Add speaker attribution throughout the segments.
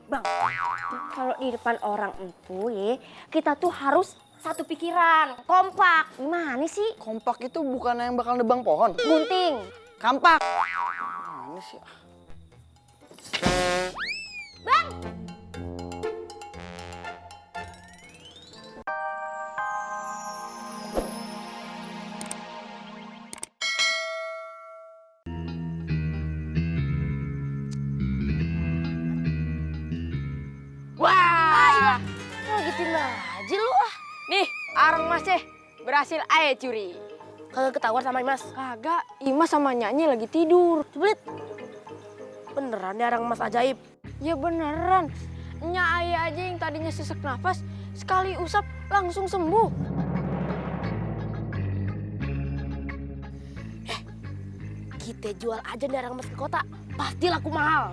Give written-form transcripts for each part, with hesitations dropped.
Speaker 1: Bang, kalau di depan orang empu ya, kita tuh harus satu pikiran, kompak. Gimana sih?
Speaker 2: Kompak itu bukan yang bakal nebang pohon.
Speaker 1: Gunting.
Speaker 2: Kampak. Gimana sih?
Speaker 1: Bang!
Speaker 3: Wah,
Speaker 1: Ngagetin aja lu ah.
Speaker 3: nih arang masnya berhasil aja curi.
Speaker 1: Kagak ketahuan sama Imas.
Speaker 3: Kagak, Imas sama Nyanyi lagi tidur.
Speaker 1: Coba liat. Beneran nih arang emas ajaib.
Speaker 3: Ya beneran, Nyai aja yang tadinya sesak nafas, sekali usap langsung sembuh.
Speaker 1: Kita jual aja nih arang emas ke kota. Pasti laku mahal.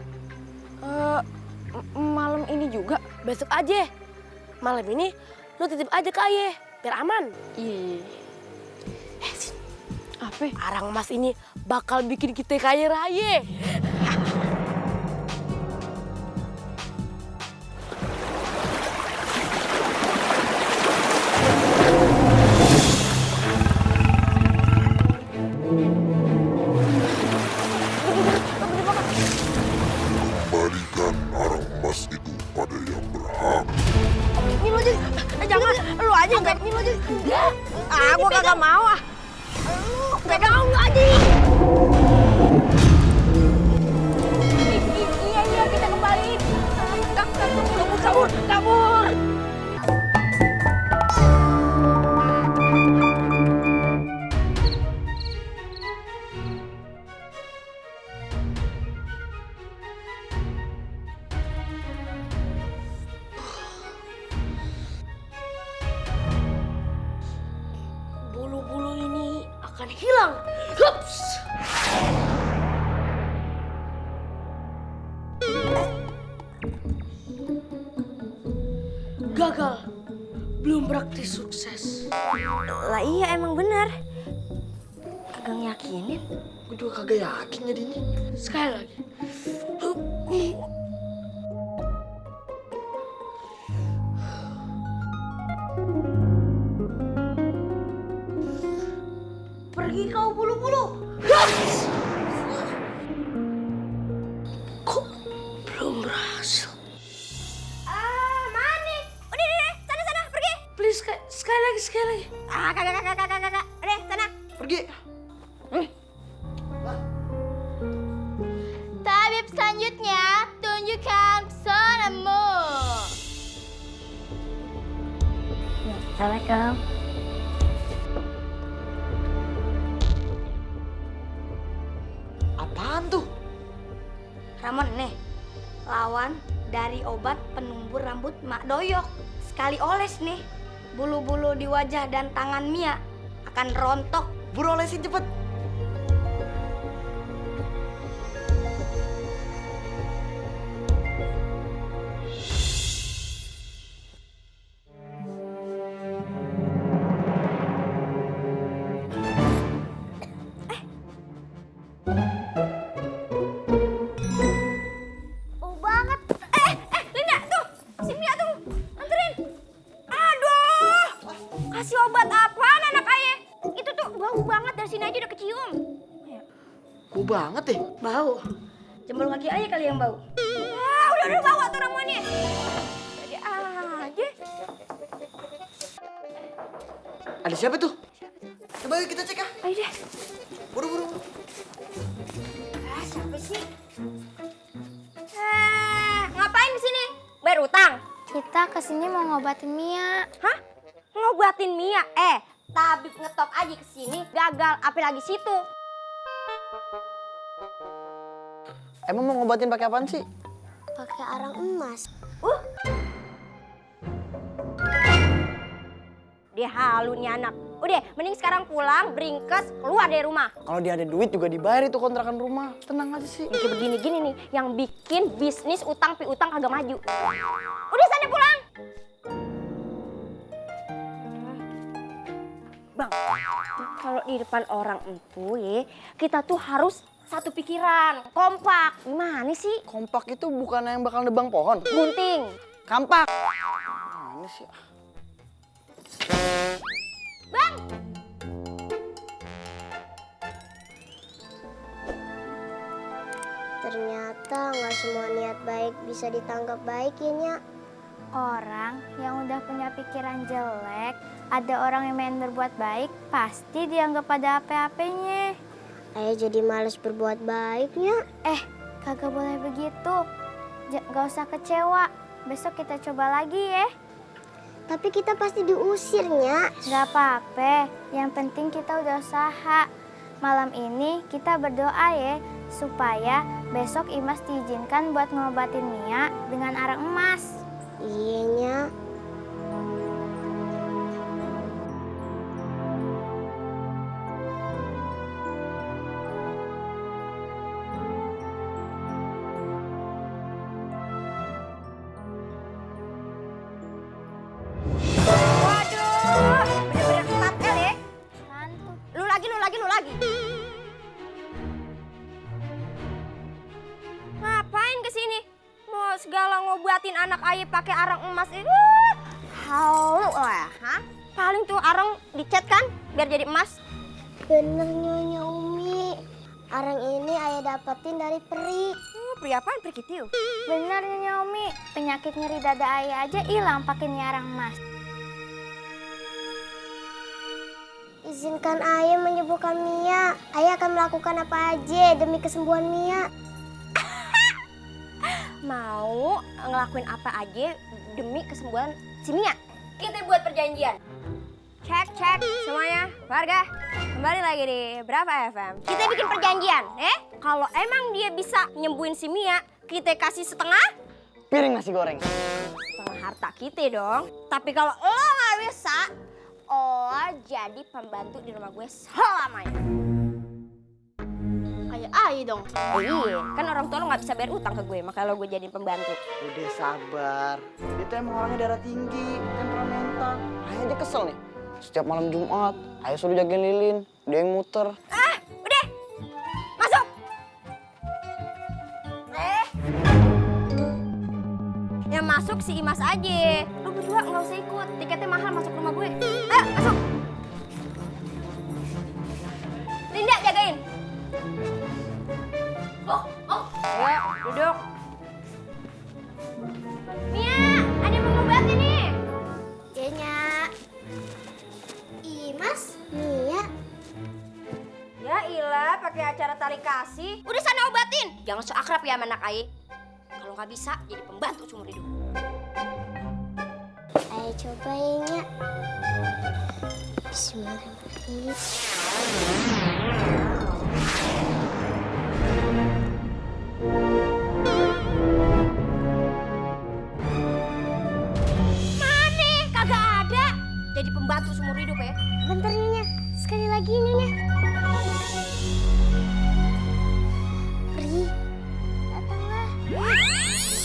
Speaker 3: Malam ini juga?
Speaker 1: Besok aja. Malam ini lu titip aja ke Ayah. Biar aman.
Speaker 3: Ih, apa?
Speaker 1: Arang emas ini bakal bikin kita kaya raya.
Speaker 4: Kembalikan arang emas itu pada yang berhak.
Speaker 1: Ini aja.
Speaker 3: Jangan, lu aja yang
Speaker 1: Ini aja. Enggak.
Speaker 3: gua kagak mau ah.
Speaker 1: Pegang lu aja.
Speaker 3: Iya, kita kembaliin. Kabur.
Speaker 1: Bulu-bulu ini akan hilang. Hups. Gagal. Belum praktis sukses. Lah iya emang benar. Kagak yakinin.
Speaker 2: Gue juga kagak yakin jadinya.
Speaker 1: Sekali lagi. Pergi kau bulu-bulu. Hups. Kok belum berhasil?
Speaker 5: Mana? Udah, sana, pergi.
Speaker 1: Please, sekali lagi.
Speaker 5: Kagak. Udah, sana.
Speaker 2: Pergi.
Speaker 5: Tabib selanjutnya, tunjukkan pesonamu.
Speaker 1: Assalamualaikum.
Speaker 2: Apaan tuh?
Speaker 5: Ramon, nih. Lawan dari obat penumbur rambut Mak Doyok. Sekali oles nih, bulu-bulu di wajah dan tangan Mia akan rontok.
Speaker 2: Buru olesin cepet.
Speaker 5: Bau banget. Linda, tuh. Si Mia tuh. Anterin. Aduh. Kasih obat apaan anak ayah? Itu tuh bau banget, dari sini aja udah kecium.
Speaker 2: Bau banget ya.
Speaker 5: Bau. Jempol kaki ayah kali yang bau. Wah, udah bawa tuh ramuannya. Jadi aja.
Speaker 2: Ada siapa tuh? Coba yuk kita cek ah.
Speaker 5: Ayo deh.
Speaker 2: Buru.
Speaker 5: Siapa sih? Ngapain di sini? Bayar utang?
Speaker 6: Kita kesini mau ngobatin Mia.
Speaker 5: Hah? Ngobatin Mia? Tabib ngetop aja ke sini, gagal. Apalagi situ.
Speaker 2: Emang mau ngobatin pakai apaan sih?
Speaker 6: Pakai arang emas.
Speaker 5: Dia halu nih anak. Udah, mending sekarang pulang, bringkes, keluar dari rumah.
Speaker 2: Kalau dia ada duit juga dibayar itu kontrakan rumah. Tenang aja sih.
Speaker 5: Ini kayak begini-gini nih, yang bikin bisnis utang piutang kagak maju. Udah sana pulang.
Speaker 1: Bang, kalau di depan orang empu ya, kita tuh harus satu pikiran, kompak. Gimana sih?
Speaker 2: Kompak itu bukan yang bakal nebang pohon.
Speaker 1: Gunting.
Speaker 2: Kampak. Mana sih?
Speaker 1: Bang!
Speaker 6: Ternyata nggak semua niat baik bisa ditanggap baik ya, Nya. Orang yang udah punya pikiran jelek, ada orang yang main berbuat baik, pasti dianggap ada apa-apanya. Ayah jadi males berbuat baiknya. Kagak boleh begitu. Gak usah kecewa. Besok kita coba lagi ya. Tapi kita pasti diusirnya. Gak apa-apa. Yang penting kita udah usaha. Malam ini kita berdoa ya, supaya besok Imas diizinkan buat ngobatin Mia dengan arang emas. Iya, Nya.
Speaker 1: Waduh, bener-bener telat kali ya.
Speaker 6: Santuy.
Speaker 1: Lu lagi. Ngapain kesini? Mau segala ngobatin anak ayah pakai arang emas ini? Halu lah, hah? Paling tuh arang dicet kan, biar jadi emas.
Speaker 6: Bener Nyonya Umi. Arang ini ayah dapetin dari peri.
Speaker 1: Peri apaan? Peri kitiu.
Speaker 6: Bener Nyonya Umi. Penyakit nyeri dada ayah aja hilang pakai arang emas. Izinkan ayah menyembuhkan Mia. Ayah akan melakukan apa aja demi kesembuhan Mia.
Speaker 1: Mau ngelakuin apa aja demi kesembuhan si Mia. Kita buat perjanjian. Cek semuanya, warga. Kembali lagi di Berapa FM. Kita bikin perjanjian, kalau emang dia bisa nyembuhin si Mia, kita kasih setengah
Speaker 2: Piring nasi goreng.
Speaker 1: setengah harta kita dong. Tapi kalau lo nggak bisa, lo jadi pembantu di rumah gue selamanya.
Speaker 3: Kayak Ai dong.
Speaker 1: Iya, kan orang tua lo nggak bisa bayar utang ke gue, makanya lo gue jadiin pembantu.
Speaker 2: Udah sabar. Dia tuh emang orangnya darah tinggi, temperamental. Ayah aja kesel nih. Setiap malam Jumat, ayah suruh jagain lilin. Dia yang muter.
Speaker 1: Udah, masuk. Yang masuk si Imas aja. Lu berdua nggak usah ikut, tiketnya mahal masuk rumah gue. Ayo, masuk. Linda, jagain. Ya, duduk. Mia, ada yang mau ngobatin nih.
Speaker 6: Ya, Nya. Imas, Mia.
Speaker 1: Ya ilah, pakai acara tarik kasih. Udah sana obatin. Jangan so akrab ya sama anak ayah. Kalau nggak bisa, jadi pembantu seumur hidup.
Speaker 6: Ayo coba ya, Nya. Bismillahirrahmanirrahim.
Speaker 1: Mana? Kagak ada. Jadi pembantu seumur hidup ya.
Speaker 6: Bentar Nyonya, sekali lagi Nyonya. Pri, datanglah.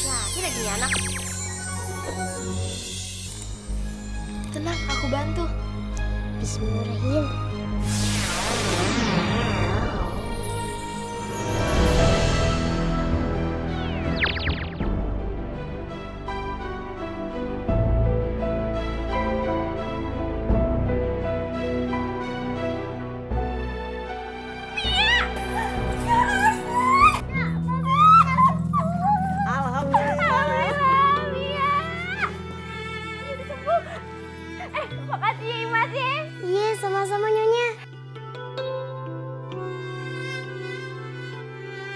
Speaker 1: Lagi nih anak.
Speaker 3: Tenang, aku bantu.
Speaker 6: Bismillahirrahmanirrahim.
Speaker 1: Makasih ya Imas ya.
Speaker 6: Iya, sama-sama Nyonya.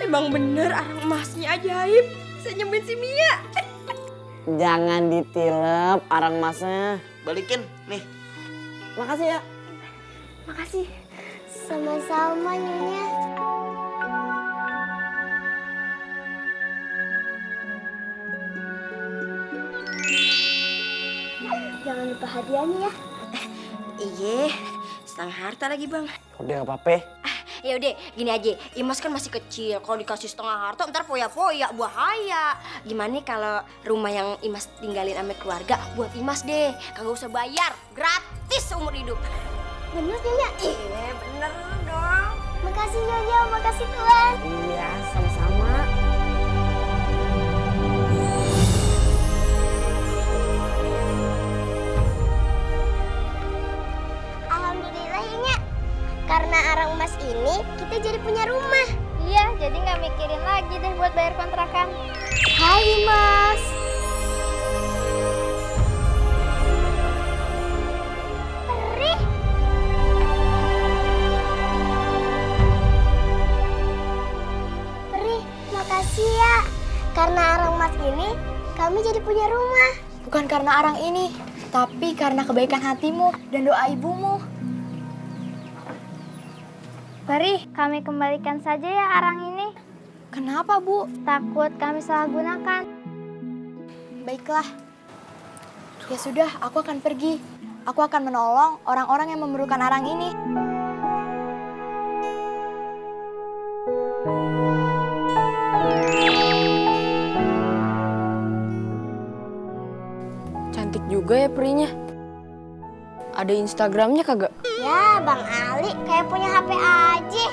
Speaker 1: Emang bener arang emasnya ajaib. Bisa nyembuhin si Mia.
Speaker 2: Jangan ditilep arang emasnya.
Speaker 7: Balikin, nih.
Speaker 2: Makasih ya.
Speaker 1: Makasih.
Speaker 6: Sama-sama Nyonya. Jangan lupa hadiahnya ya.
Speaker 1: Iya, setengah harta lagi bang.
Speaker 2: Udah gak apa-apa.
Speaker 1: Ya udah, gini aja. Imas kan masih kecil. Kalau dikasih setengah harta, ntar poya-poya, bahaya. Gimana kalau rumah yang Imas tinggalin sama keluarga buat Imas deh. Kagak usah bayar, gratis seumur hidup.
Speaker 6: Bener Nyonya.
Speaker 1: Iya, bener dong.
Speaker 6: Makasih Nyonya, kasih Tuan.
Speaker 2: Iya, sama-sama.
Speaker 6: Alhamdulillah ya, Nya. Karena arang emas ini, kita jadi punya rumah. Iya, jadi nggak mikirin lagi deh buat bayar kontrakan. Hai, Mas. Perih. Perih, makasih ya. Karena arang emas ini, kami jadi punya rumah.
Speaker 3: Bukan karena arang ini, tapi karena kebaikan hatimu dan doa ibumu.
Speaker 6: Perih, kami kembalikan saja ya arang ini.
Speaker 3: Kenapa, Bu?
Speaker 6: Takut kami salah gunakan.
Speaker 3: Baiklah. Ya sudah, aku akan pergi. Aku akan menolong orang-orang yang memerlukan arang ini. Cantik juga ya perinya. Ada Instagramnya kagak?
Speaker 6: Ya, Bang Ali kayak punya HP aja.